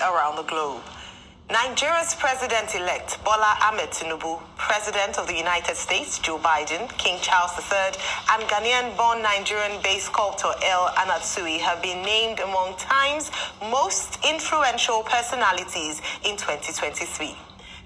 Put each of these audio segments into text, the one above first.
around the globe. Nigeria's president-elect, Bola Ahmed TINUBU, President of the United States, Joe Biden, King Charles III, and Ghanaian-born Nigerian-based sculptor El Anatsui have been named among Time's most influential personalities in 2023.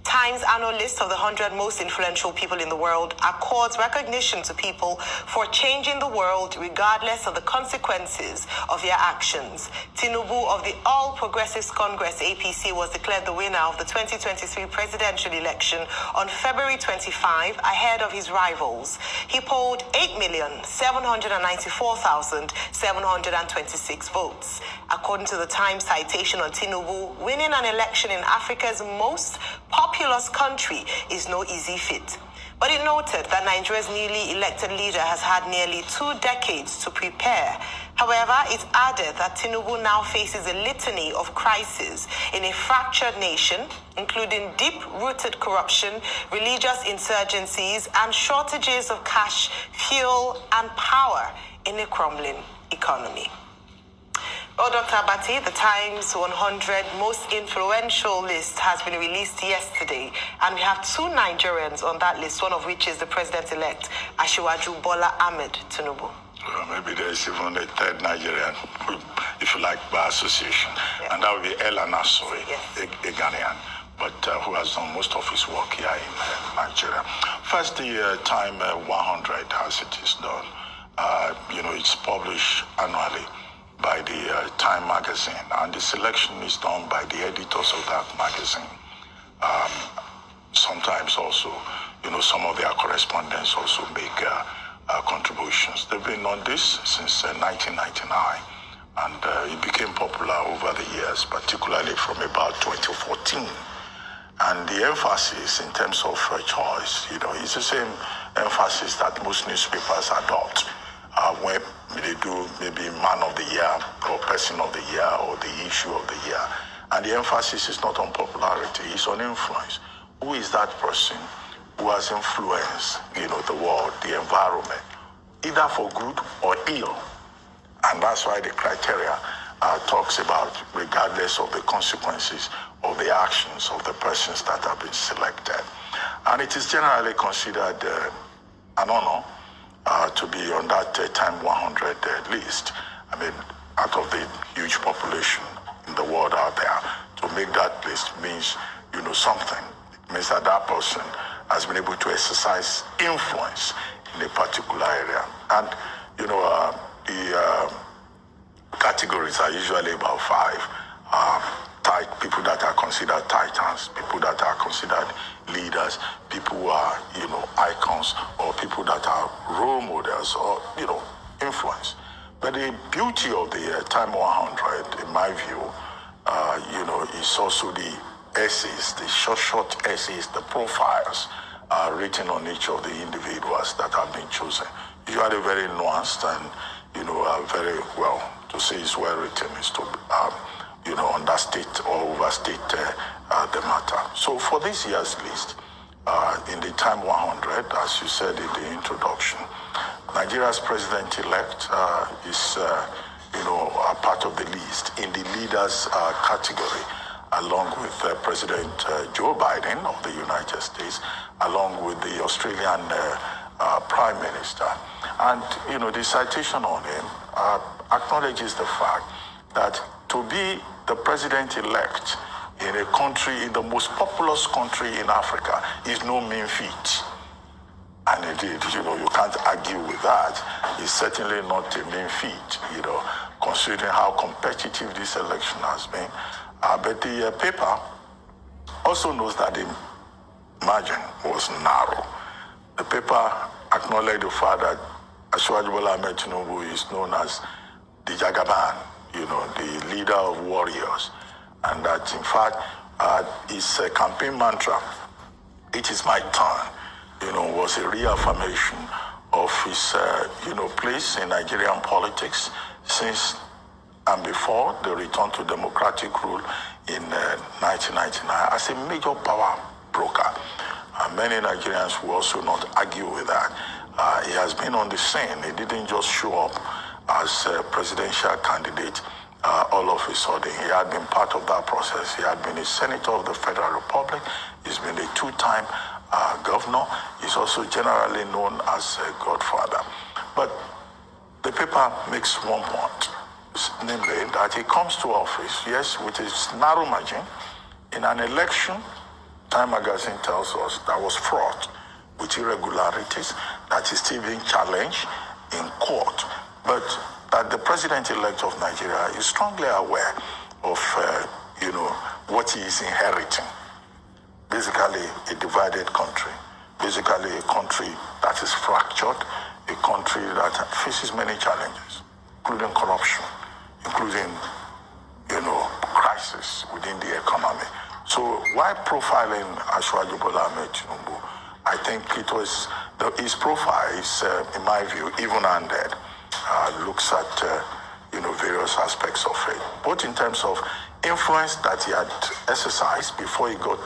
Time's annual list of the 100 most influential people in the world accords recognition to people for changing the world regardless of the consequences of their actions. TINUBU of the All Progressives Congress, APC, was declared the winner of the 2023 presidential election on February 25 ahead of his rivals. He polled 8,794,726 votes. According to the Times citation on TINUBU, winning an election in Africa's most populous country is no easy feat. But it noted that Nigeria's newly elected leader has had nearly 2 decades to prepare. However, it added that TINUBU now faces a litany of crises in a fractured nation, including deep-rooted corruption, religious insurgencies, and shortages of cash, fuel, and power in a crumbling economy. Well, Dr. Abati, the Times 100 most influential list has been released yesterday, and we have 2 Nigerians on that list, one of which is the president-elect, Asiwaju Bola Ahmed TINUBU. Well, maybe there's even a 3rd Nigerian, if you like, by association, and that would be El Anatsui, a Ghanaian, but who has done most of his work here in Nigeria. First, the Time 100, as it is done, it's published annually by the Time magazine, and the selection is done by the editors of that magazine. Sometimes also, some of their correspondents also make contributions. They've been on this since 1999, and it became popular over the years, particularly from about 2014. And the emphasis in terms of choice, is the same emphasis that most newspapers adopt when they do maybe Man of the Year or Person of the Year or the Issue of the Year. And the emphasis is not on popularity, it's on influence. Who is that person who has influenced, the world, the environment, either for good or ill? And that's why the criteria talks about regardless of the consequences of the actions of the persons that have been selected. And it is generally considered an honor to be on that Time 100 list. I mean, out of the huge population in the world out there, to make that list means, something. It means that that person has been able to exercise influence in a particular area. And, the categories are usually about 5. People that are considered titans, people that are considered leaders, people who are, icons, or people that are role models, or, influence. But the beauty of the Time 100, in my view, is also the essays, the short essays, the profiles written on each of the individuals that have been chosen. Usually very nuanced and, very well, to say it's well written is to, understate or overstate the matter. So for this year's list, in the Time 100, as you said in the introduction, Nigeria's president-elect is, a part of the list in the leaders category, along with President Joe Biden of the United States, along with the Australian Prime Minister. And, the citation on him acknowledges the fact that to be the president-elect in a country, in the most populous country in Africa, is no mean feat. And indeed, you can't argue with that. It's certainly not a mean feat, considering how competitive this election has been. But the paper also knows that the margin was narrow. The paper acknowledged the fact that Asiwaju Bola Ahmed TINUBU is known as the Jagaban, the leader of warriors, and that in fact his campaign mantra, "It is my turn," was a reaffirmation of his place in Nigerian politics since and before the return to democratic rule in 1999 as a major power broker. And many Nigerians will also not argue with that. He has been on the scene. He didn't just show up as a presidential candidate all of a sudden, he had been part of that process. He had been a senator of the Federal Republic. He's been a two-time governor. He's also generally known as a godfather. But the paper makes one point, namely that he comes to office, yes, with a narrow margin, in an election, Time magazine tells us, that was fraught with irregularities, that is still being challenged in court. But that the president-elect of Nigeria is strongly aware of, what he is inheriting. Basically, a divided country. Basically, a country that is fractured, a country that faces many challenges, including corruption, including, crisis within the economy. So while profiling Asiwaju Bola Ahmed Tinubu, I think it was, his profile is, in my view, even-handed. Looks at, various aspects of it, both in terms of influence that he had exercised before he got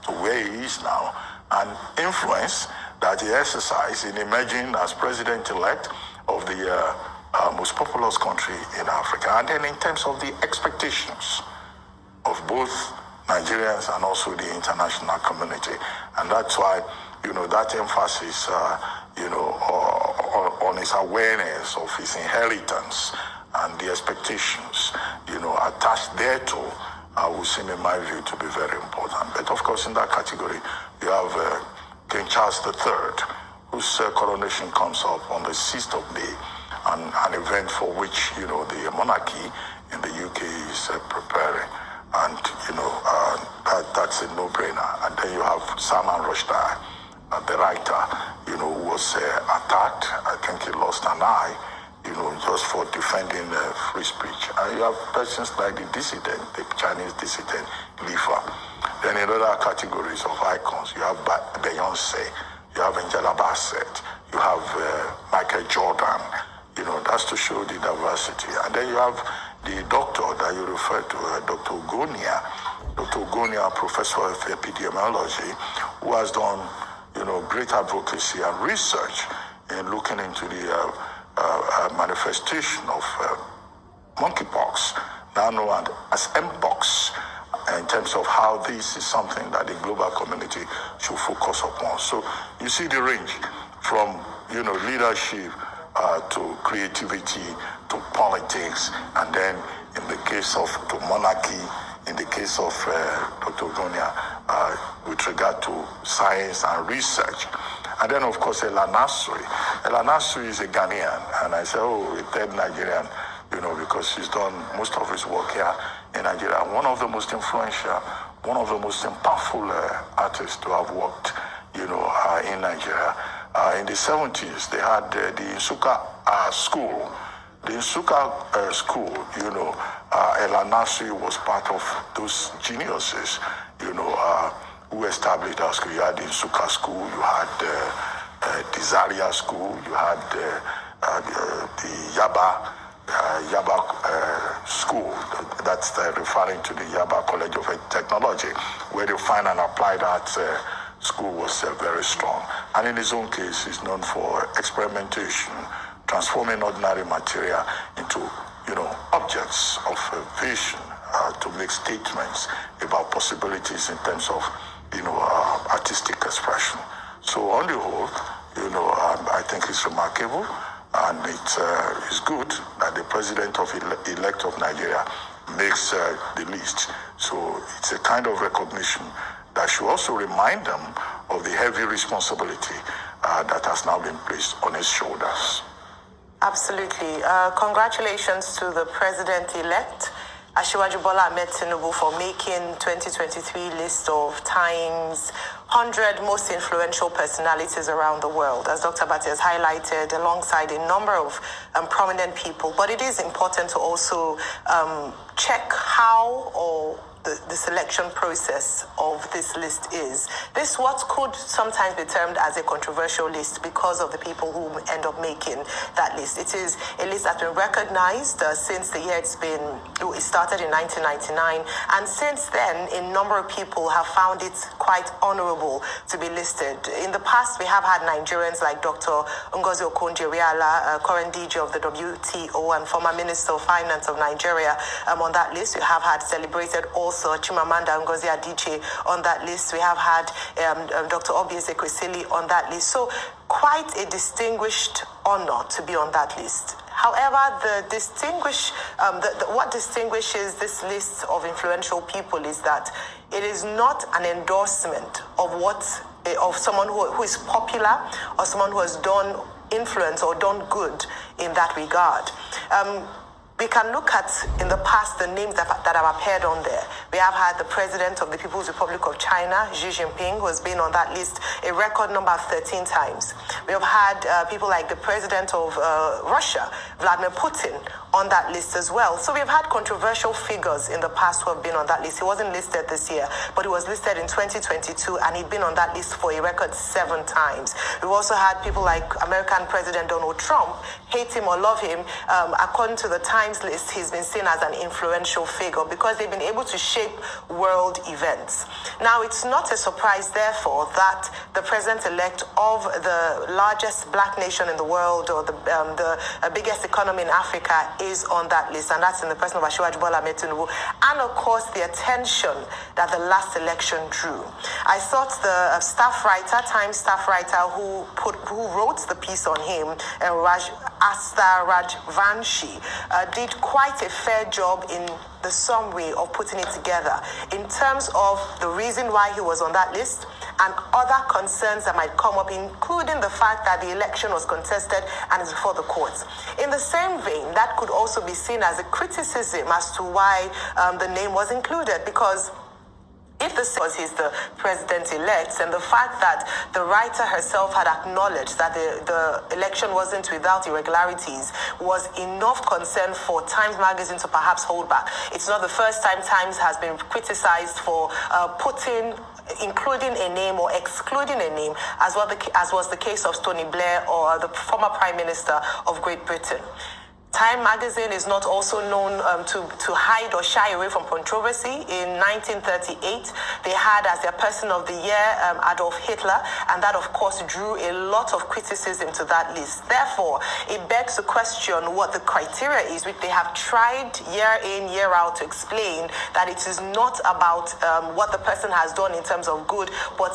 to where he is now, and influence that he exercised in emerging as president-elect of the most populous country in Africa, and then in terms of the expectations of both Nigerians and also the international community. And that's why, that emphasis, on his awareness of his inheritance and the expectations, attached thereto, would seem, in my view, to be very important. But of course, in that category, you have King Charles III, whose coronation comes up on the 6th of May, an event for which, the monarchy in the UK is preparing. And, that's a no-brainer. And then you have Salman Rushdie, the writer, who was attacked. I think he lost an eye, just for defending free speech. And you have persons like the dissident, the Chinese dissident, Lifa. Then in other categories of icons, you have Beyonce, you have Angela Bassett, you have Michael Jordan. That's to show the diversity. And then you have the doctor that you refer to, Dr. Ugonia. Dr. Ugonia, professor of epidemiology, who has done, great advocacy and research in looking into the manifestation of monkeypox, now known as Mpox, in terms of how this is something that the global community should focus upon. So you see the range from, leadership to creativity to politics, and then in the case of to monarchy, in the case of Dr. Ugonia, with regard to science and research. And then, of course, Ella Nasri. Ella Nasri is a Ghanaian, and I say, a third Nigerian, because she's done most of his work here in Nigeria. One of the most influential, one of the most impactful artists to have worked, in Nigeria. In the 70s, they had the Nsukka school. The Nsukka school, Ella Nasri was part of those geniuses, who established our school. You had the Nsukka school, you had the Zaria school, you had the Yaba school. That's referring to the Yaba College of Technology, where the fine and applied arts school was very strong. And in his own case, he's known for experimentation, transforming ordinary material into, objects of vision, to make statements about possibilities in terms of, artistic expression. So on the whole, I think it's remarkable, and it's good that the president-elect of Nigeria makes the list. So it's a kind of recognition that should also remind them of the heavy responsibility that has now been placed on his shoulders. Absolutely. Congratulations to the president-elect, Asiwaju Bola Ahmed Tinubu, for making 2023 list of Time's 100 most influential personalities around the world, as Dr. Bati has highlighted, alongside a number of prominent people. But it is important to also check how or the the selection process of this list is. This what could sometimes be termed as a controversial list because of the people who end up making that list. It is a list that's been recognized since the year it started in 1999, and since then a number of people have found it quite honorable to be listed. In the past, we have had Nigerians like Dr. Ngozi Okonjo-Iweala, current DG of the WTO and former Minister of Finance of Nigeria, on that list. We have had celebrated also Chimamanda Ngozi Adichie on that list. We have had Dr. Obieze Kwesili on that list. So quite a distinguished honor to be on that list. However, what distinguishes this list of influential people is that it is not an endorsement of someone who is popular or someone who has done influence or done good in that regard. We can look at, in the past, the names that have appeared on there. We have had the President of the People's Republic of China, Xi Jinping, who has been on that list a record number of 13 times. We have had people like the President of Russia, Vladimir Putin, on that list as well. So we've had controversial figures in the past who have been on that list. He wasn't listed this year, but he was listed in 2022, and he'd been on that list for a record 7 times. We've also had people like American President Donald Trump, hate him or love him, according to the Times list, he's been seen as an influential figure because they've been able to shape world events. Now, it's not a surprise, therefore, that the president-elect of the largest black nation in the world, or the biggest economy in Africa, is on that list, and that's in the person of Asiwaju Bola Ahmed Tinubu, and of course the attention that the last election drew. I thought the Times staff writer who wrote the piece on him, Asta Rajvanshi, did quite a fair job in the summary of putting it together in terms of the reason why he was on that list and other concerns that might come up, including the fact that the election was contested and is before the courts. In the same vein, that could also be seen as a criticism as to why the name was included, because if he's the president-elect, and the fact that the writer herself had acknowledged that the election wasn't without irregularities was enough concern for Times Magazine to perhaps hold back. It's not the first time Times has been criticized for including a name or excluding a name, as was the case of Tony Blair or the former Prime Minister of Great Britain. Time magazine is not also known to hide or shy away from controversy. In 1938, they had as their person of the year Adolf Hitler, and that, of course, drew a lot of criticism to that list. Therefore, it begs to question what the criteria is, which they have tried year in, year out to explain that it is not about what the person has done in terms of good, but